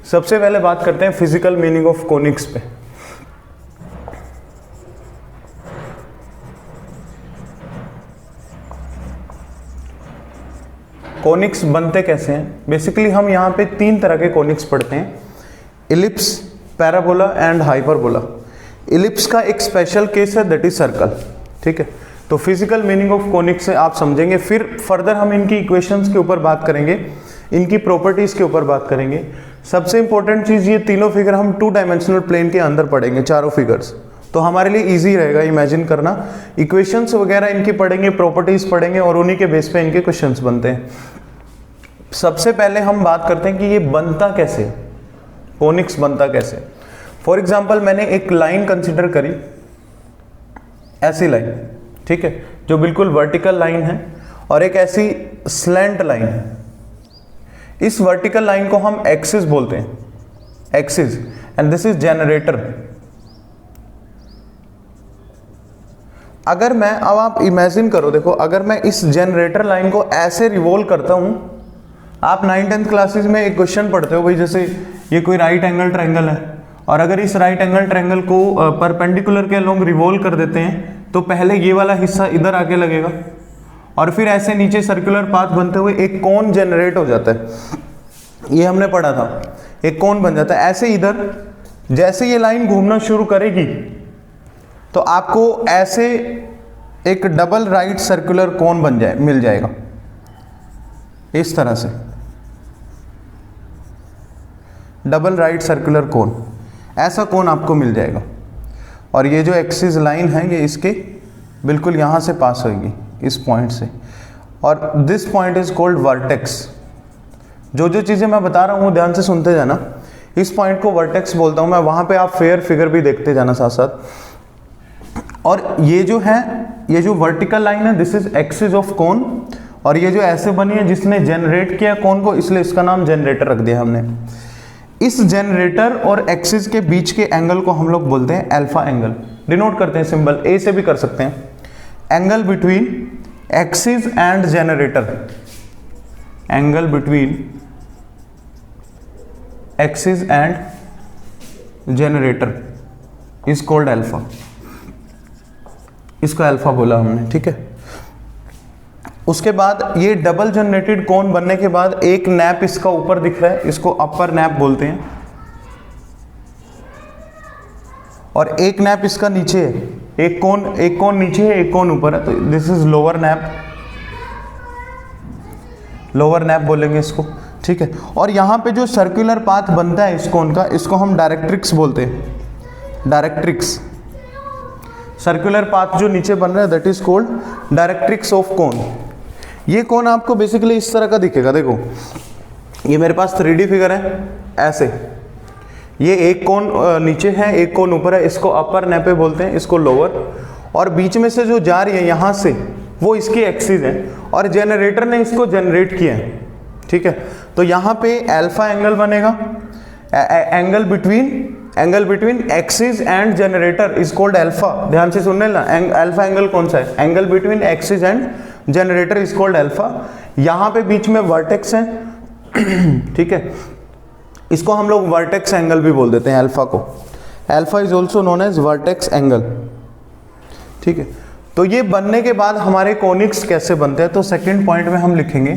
सबसे पहले बात करते हैं फिजिकल मीनिंग ऑफ कोनिक्स पे। कोनिक्स बनते कैसे हैं? बेसिकली हम यहाँ पे 3 तरह के कोनिक्स पढ़ते हैं, ellipse, parabola and hyperbola. Ellipse का एक स्पेशल केस है, दैट इज सर्कल। ठीक है, तो फिजिकल मीनिंग ऑफ कोनिक्स से आप समझेंगे, फिर फर्दर हम इनकी इक्वेशंस के ऊपर बात करेंगे, इनकी प्रॉपर्टीज के ऊपर बात करेंगे। सबसे इंपॉर्टेंट चीज, ये तीनों फिगर हम 2 डायमेंशनल प्लेन के अंदर पढ़ेंगे, चारों फिगर्स, तो हमारे लिए इजी रहेगा इमेजिन करना। इक्वेशंस वगैरह इनकी पढ़ेंगे, प्रॉपर्टीज पढ़ेंगे और उन्हीं के बेस पे इनके क्वेश्चंस बनते हैं। सबसे पहले हम बात करते हैं कि ये बनता कैसे, कोनिक्स बनता कैसे। फॉर एग्जाम्पल मैंने एक लाइन कंसिडर करी, ऐसी लाइन, ठीक है, जो बिल्कुल वर्टिकल लाइन है, और एक ऐसी स्लैंट लाइन है। इस वर्टिकल लाइन को हम एक्सिस बोलते हैं, axis, and this is generator. अगर मैं, अब आप इमेजिन करो, देखो, अगर मैं इस जनरेटर लाइन को ऐसे रिवॉल्व करता हूं, आप 9th-10th क्लासेस में एक क्वेश्चन पढ़ते हो भाई, जैसे ये कोई राइट एंगल ट्रायंगल है, और अगर इस राइट एंगल ट्रायंगल को परपेंडिकुलर के अलोंग रिवॉल्व कर देते हैं, तो पहले ये वाला हिस्सा इधर आके लगेगा, और फिर ऐसे नीचे सर्कुलर पाथ बनते हुए एक कोन जनरेट हो जाता है। ये हमने पढ़ा था, एक कोन बन जाता है। ऐसे इधर जैसे ये लाइन घूमना शुरू करेगी, तो आपको ऐसे एक डबल राइट सर्कुलर कोन मिल जाएगा, इस तरह से डबल राइट सर्कुलर कोन, ऐसा कोन आपको मिल जाएगा। और ये जो एक्सिस लाइन है, ये इसके बिल्कुल यहाँ से पास होगी, इस पॉइंट से, और this point is called vertex. जो जो चीज़ें मैं बता रहा हूँ ध्यान से सुनते जाना। इस पॉइंट को वर्टेक्स बोलता हूँ मैं, वहाँ पे आप फेयर फिगर भी देखते जाना साथ साथ। और ये जो है, ये जो वर्टिकल लाइन है, this is axis of cone, और ये जो ऐसे बनी है जिसने जनरेट किया कोन को, इसलिए इसका नाम जनरेटर रख दिया हमने। इस जनरेटर और एक्सिस के बीच के एंगल को हम लोग बोलते हैं अल्फा एंगल, डिनोट करते हैं सिंबल ए से भी कर सकते हैं। Angle between axis and generator, angle between axis and generator is called alpha, इसको अल्फा बोला हमने। ठीक है, उसके बाद ये डबल जनरेटेड कोन बनने के बाद एक नैप इसका ऊपर दिख रहा है, इसको अपर नैप बोलते हैं, और एक नैप इसका नीचे है, एक कोन नीचे है, एक कोन ऊपर है, तो this is lower nap, lower nap बोलेंगे इसको। ठीक है, और यहाँ पे जो सर्कुलर पाथ बनता है इस कोन का, इसको हम डायरेक्ट्रिक्स बोलते हैं, डायरेक्ट्रिक्स। सर्कुलर पाथ जो नीचे बन रहा है, that is called directrix of cone. ये कोन आपको बेसिकली इस तरह का दिखेगा, देखो ये मेरे पास 3D फिगर है, ऐसे ये एक कोन नीचे है, एक कोन ऊपर है, इसको अपर नैपे बोलते हैं, इसको लोअर, और बीच में से जो जा रही है यहाँ से, वो इसकी एक्सिस है, और जनरेटर ने इसको जनरेट किया है। ठीक है, तो यहाँ पे अल्फा एंगल बनेगा, angle between axis and generator is called alpha. ध्यान से सुनने ना, अल्फा एंगल कौन सा है? Angle between axis and generator is called alpha. यहाँ पे बीच में वर्टेक्स है, ठीक है, इसको हम लोग वर्टेक्स एंगल भी बोल देते हैं, अल्फा को। Alpha is also known as vertex angle. ठीक है, तो ये बनने के बाद हमारे कोनिक्स कैसे बनते हैं, तो सेकंड पॉइंट में हम लिखेंगे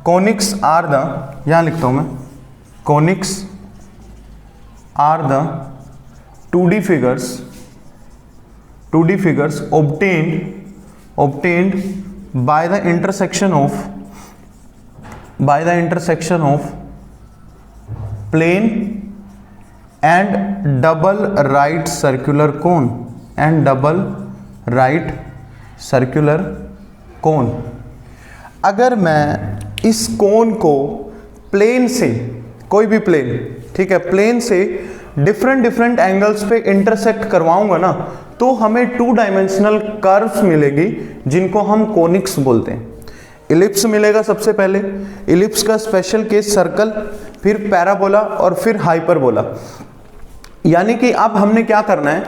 कोनिक्स आर द, यहाँ लिखता हूँ मैं, conics are the 2D figures obtained by the intersection of plane and double right circular cone अगर मैं इस कोन को प्लेन से, कोई भी प्लेन, ठीक है, प्लेन से डिफरेंट एंगल्स पे इंटरसेक्ट करवाऊंगा ना, तो हमें 2 डायमेंशनल कर्व्स मिलेगी, जिनको हम कोनिक्स बोलते हैं। इलिप्स मिलेगा सबसे पहले, इलिप्स का स्पेशल केस सर्कल, फिर पैराबोला और फिर हाइपरबोला। यानी कि अब हमने क्या करना है,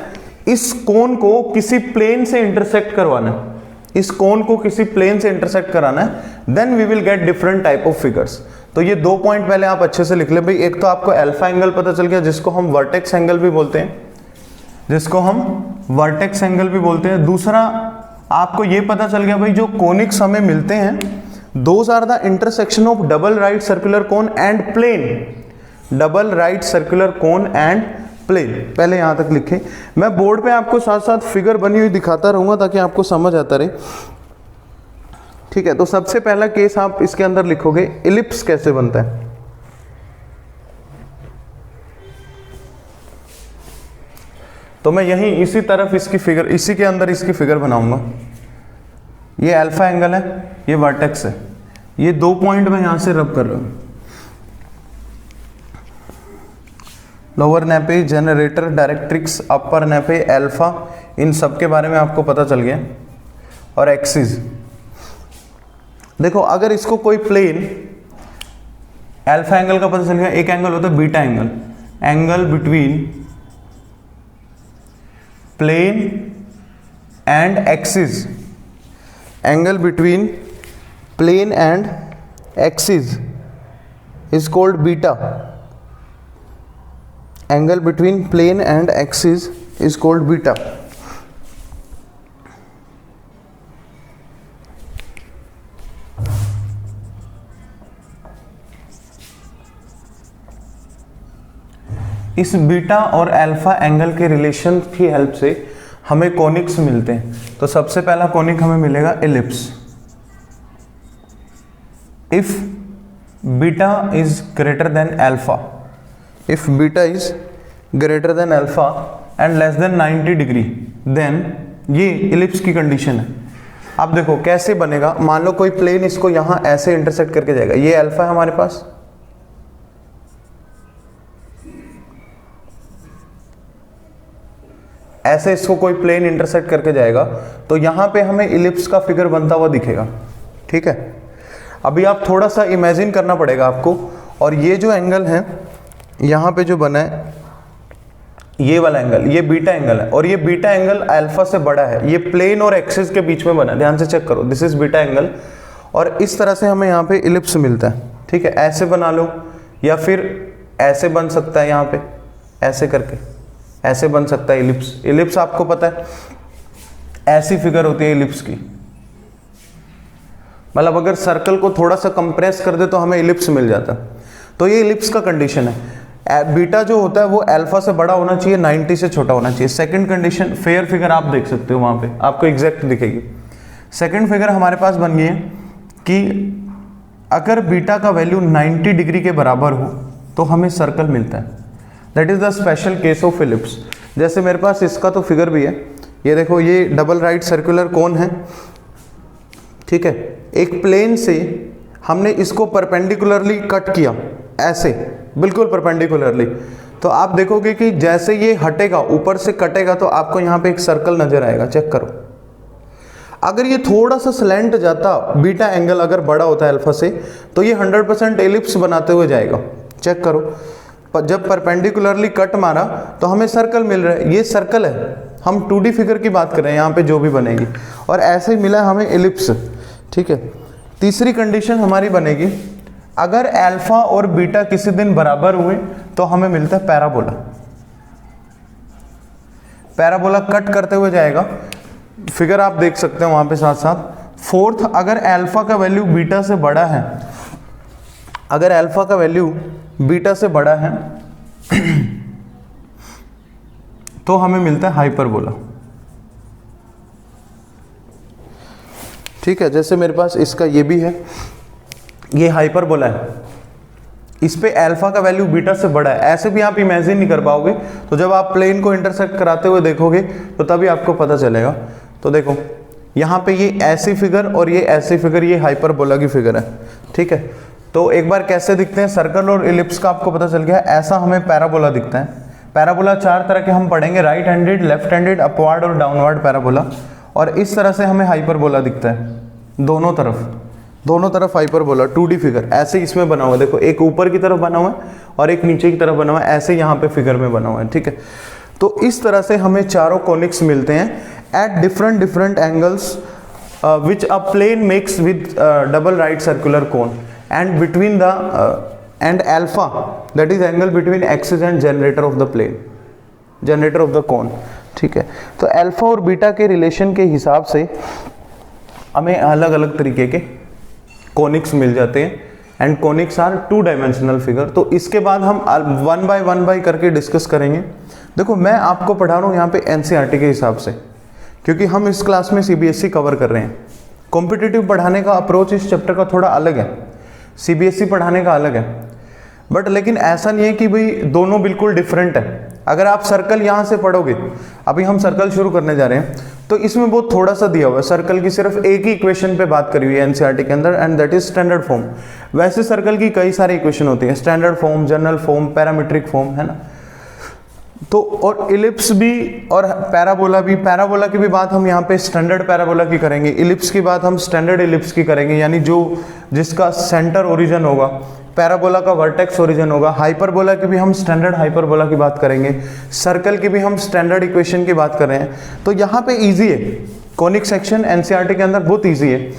इस कोन को किसी प्लेन से इंटरसेक्ट करवाना है, इस कोन को किसी प्लेन से इंटरसेक्ट कराना है, then we will get different type of figures. तो ये 2 पॉइंट पहले आप अच्छे से लिख ले भाई। एक तो आपको अल्फा एंगल पता चल गया जिसको हम वर्टेक्स एंगल भी बोलते हैं, दूसरा आपको ये पता चल गया भाई जो कोनिक्स हमें मिलते हैं, those are the intersection of double right circular cone and plane. Double right circular cone and plane, पहले यहां तक लिखे। मैं बोर्ड पे आपको साथ साथ फिगर बनी हुई दिखाता रहूंगा ताकि आपको समझ आता रहे, ठीक है। तो सबसे पहला केस आप इसके अंदर लिखोगे, इलिप्स कैसे बनता है। तो मैं यहीं इसी तरफ इसकी फिगर, इसी के अंदर इसकी फिगर बनाऊंगा। ये अल्फा एंगल है, ये वर्टेक्स है, ये 2 पॉइंट मैं यहां से रब कर रहा हूं। लोअर नेपे, जनरेटर, डायरेक्ट्रिक्स, अपर नेपे, अल्फा, इन सब के बारे में आपको पता चल गया। और एक्सिस देखो, अगर इसको कोई प्लेन, अल्फा एंगल का पता चल गया, एक एंगल होता है beta angle, angle between plane and axis, angle between plane and axis is called beta. Angle between plane and axis is called beta. इस बीटा और अल्फा एंगल के रिलेशन की हेल्प से हमें कोनिक्स मिलते हैं। तो सबसे पहला कोनिक हमें मिलेगा ellipse. If beta is greater than alpha, if beta is greater than alpha and less than 90 degree, then ये इलिप्स की कंडीशन है। अब देखो कैसे बनेगा, मान लो कोई प्लेन इसको यहां ऐसे इंटरसेक्ट करके जाएगा, ये अल्फा है हमारे पास, ऐसे इसको कोई प्लेन इंटरसेक्ट करके जाएगा, तो यहां पे हमें इलिप्स का फिगर बनता हुआ दिखेगा, ठीक है। अभी आप थोड़ा सा इमेजिन करना पड़ेगा आपको, और ये जो एंगल है यहां पे जो बना है, ये वाला एंगल, ये बीटा एंगल है, और ये बीटा एंगल अल्फा से बड़ा है, ये प्लेन और एक्सिस के बीच में बना है, ध्यान से चेक करो, दिस इज बीटा एंगल, और इस तरह से हमें यहाँ पे इलिप्स मिलता है, ठीक है। ऐसे बना लो, या फिर ऐसे बन सकता है, यहाँ पे ऐसे करके ऐसे बन सकता है इलिप्स। इलिप्स आपको पता है ऐसी फिगर होती है इलिप्स की, मतलब अगर सर्कल को थोड़ा सा कंप्रेस कर दे तो हमें इलिप्स मिल जाता है। तो ये इलिप्स का कंडीशन है। बीटा जो होता है वो अल्फा से बड़ा होना चाहिए, 90 से छोटा होना चाहिए। सेकंड कंडीशन, फेयर फिगर आप देख सकते हो, वहां पे आपको एग्जैक्ट दिखेगी। सेकंड फिगर हमारे पास बन गई है कि अगर बीटा का वैल्यू 90 डिग्री के बराबर हो तो हमें सर्कल मिलता है। That is the special case of ellipse. जैसे मेरे पास इसका तो फिगर भी है, ये देखो, ये डबल राइट सर्कुलर कोन है, ठीक है। एक प्लेन से हमने इसको परपेंडिकुलरली कट किया, ऐसे बिल्कुल परपेंडिकुलरली, तो आप देखोगे कि जैसे ये हटेगा, ऊपर से कटेगा, तो आपको यहाँ पे एक सर्कल नजर आएगा, चेक करो। अगर ये थोड़ा सा स्लैंट जाता, बीटा एंगल अगर बड़ा होता है अल्फा से, तो ये 100% एलिप्स बनाते हुए जाएगा, चेक करो। जब परपेंडिकुलरली कट मारा तो हमें सर्कल मिल रहा है, ये सर्कल है, हम 2D फिगर की बात कर रहे हैं यहाँ पे जो भी बनेगी, और ऐसे ही मिला हमें एलिप्स, ठीक है। तीसरी कंडीशन हमारी बनेगी, अगर अल्फा और बीटा किसी दिन बराबर हुए तो हमें मिलता है पैराबोला। पैराबोला कट करते हुए जाएगा, फिगर आप देख सकते हैं वहां पे साथ साथ। फोर्थ, अगर अल्फा का वैल्यू बीटा से बड़ा है, अगर अल्फा का वैल्यू बीटा से बड़ा है तो हमें मिलता है हाइपरबोला, ठीक है। जैसे मेरे पास इसका ये भी है, ये हाइपरबोला है, इस पे अल्फा का वैल्यू बीटा से बड़ा है। ऐसे भी आप इमेजिन नहीं कर पाओगे, तो जब आप प्लेन को इंटरसेक्ट कराते हुए देखोगे तो तभी आपको पता चलेगा। तो देखो यहाँ पे ये ऐसी फिगर और ये ऐसी फिगर, ये हाइपरबोला की फिगर है, ठीक है। तो एक बार कैसे दिखते हैं, सर्कल और इलिप्स का आपको पता चल गया। ऐसा हमें पैराबोला दिखता है। पैराबोला 4 तरह के हम पढ़ेंगे, right handed, left handed, upward और डाउनवर्ड पैराबोला। और इस तरह से हमें हाइपरबोला दिखता है, दोनों तरफ हाइपरबोला, 2D फिगर ऐसे इसमें बना हुआ है। देखो एक ऊपर की तरफ बना हुआ है और एक नीचे की तरफ बना हुआ है, ऐसे यहाँ पे फिगर में बना हुआ है, ठीक है। तो इस तरह से हमें चारों कोनिक्स मिलते हैं at different angles which a plane makes with double right circular cone. And between the and alpha that is angle between axis and generator of the plane, generator of the cone, ठीक है। तो alpha और beta के relation के हिसाब से हमें अलग अलग तरीके के कोनिक्स मिल जाते हैं and conics are 2 dimensional figure. तो इसके बाद हम 1 बाय करके डिस्कस करेंगे। देखो मैं आपको पढ़ा रहा हूँ यहाँ पे एनसीईआरटी के हिसाब से, क्योंकि हम इस क्लास में सीबीएसई कवर कर रहे हैं। कॉम्पिटिटिव पढ़ाने का अप्रोच इस चैप्टर का थोड़ा अलग है, सीबीएसई पढ़ाने का अलग है, बट लेकिन ऐसा नहीं है कि भाई दोनों बिल्कुल डिफरेंट है। अगर आप सर्कल यहाँ से पढ़ोगे, अभी हम सर्कल शुरू करने जा रहे हैं, तो इसमें बहुत थोड़ा सा दिया हुआ है, सर्कल की सिर्फ एक ही इक्वेशन पे बात करी हुई है एनसीईआरटी के अंदर, and that is standard form. वैसे सर्कल की कई सारी इक्वेशन होती है, standard form, general form, parametric form, है ना। तो और इलिप्स भी और पैराबोला भी, पैराबोला की भी बात हम यहाँ पे स्टैंडर्ड पैराबोला की करेंगे, इलिप्स की बात हम स्टैंडर्ड इलिप्स की करेंगे, यानी जो जिसका सेंटर ओरिजिन होगा, पैराबोला का वर्टेक्स ओरिजिन होगा। हाइपरबोला की भी हम स्टैंडर्ड हाइपरबोला की बात करेंगे, सर्कल की भी हम स्टैंडर्ड इक्वेशन की बात कर रहे हैं। तो यहाँ पे इजी है, कॉनिक सेक्शन एनसीईआरटी के अंदर बहुत इजी है।